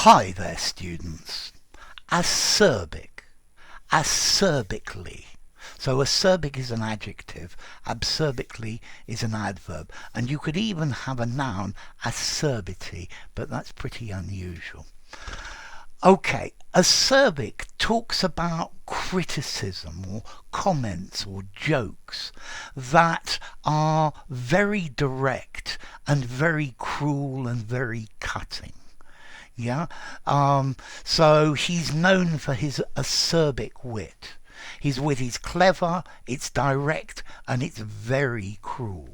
Hi there, students. Acerbic. Acerbically. So acerbic is an adjective, acerbically is an adverb, and you could even have a noun, acerbity, but that's pretty unusual. Okay, acerbic talks about criticism or comments or jokes that are very direct and very cruel and very cutting. Yeah, so he's known for his acerbic wit. His wit is clever, it's direct, and it's very cruel.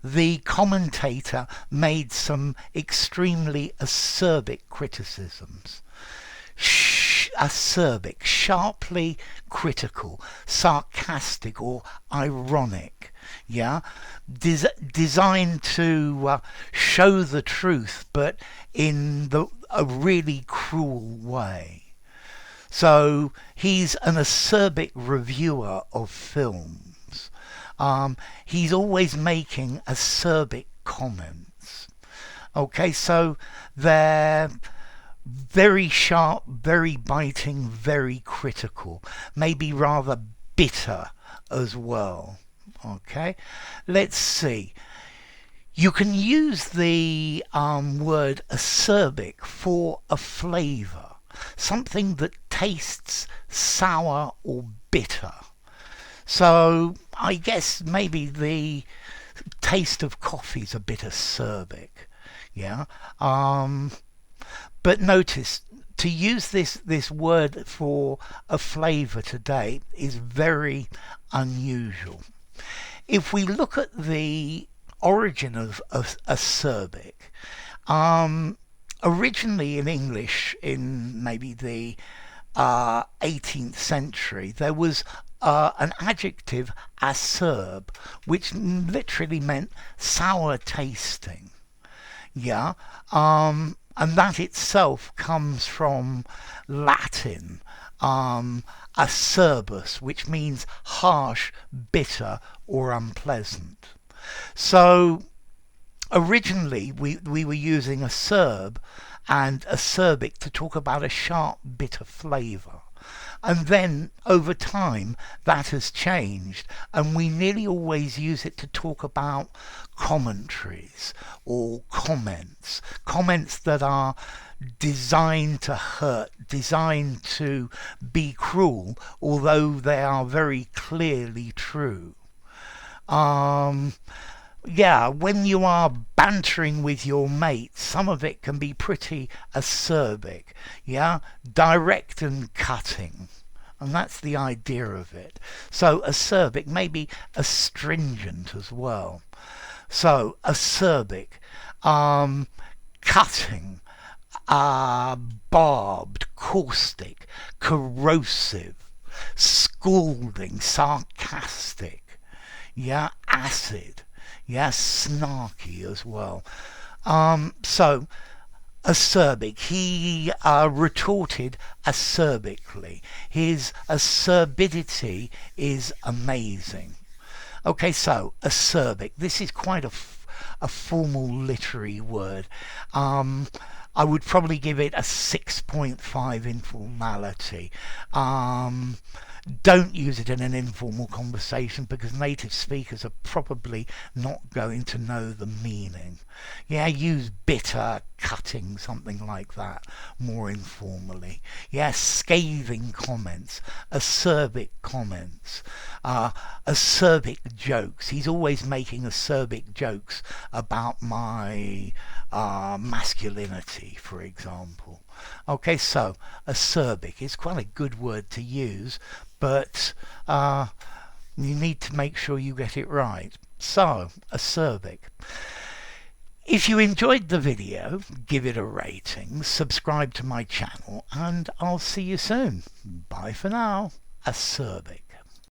The commentator made some extremely acerbic criticisms. Acerbic, sharply critical, sarcastic or ironic, yeah, designed to show the truth, but in a really cruel way. So he's an acerbic reviewer of films. He's always making acerbic comments. Okay, so they're very sharp, very biting, very critical, maybe rather bitter as well. Okay, let's see. You can use the word acerbic for a flavour, something that tastes sour or bitter. So I guess maybe the taste of coffee is a bit acerbic, yeah. But notice, to use this word for a flavour today is very unusual. If we look at the origin of acerbic, originally in English in maybe the 18th century, there was an adjective, acerb, which literally meant sour tasting. Yeah, and that itself comes from Latin, acerbus, which means harsh, bitter, or unpleasant. So originally we were using acerb and acerbic to talk about a sharp, bitter flavour. And then over time that has changed, and we nearly always use it to talk about commentaries or comments that are designed to hurt, designed to be cruel, although they are very clearly true. Yeah, when you are bantering with your mates, some of it can be pretty acerbic, yeah, direct and cutting. And that's the idea of it. So acerbic, maybe astringent as well. So acerbic, cutting, barbed, caustic, corrosive, scalding, sarcastic, yeah, acid, yeah, snarky as well. So acerbic, he retorted acerbically. His acerbity is amazing. Okay, so acerbic, this is quite a formal literary word. I would probably give it a 6.5 informality. Don't use it in an informal conversation because native speakers are probably not going to know the meaning. Yeah, use bitter, cutting, something like that, more informally. Yeah, scathing comments, acerbic comments, acerbic jokes. He's always making acerbic jokes about my masculinity, for example. Okay, so acerbic is quite a good word to use, but you need to make sure you get it right. So, acerbic. If you enjoyed the video, give it a rating, subscribe to my channel, and I'll see you soon. Bye for now. Acerbic.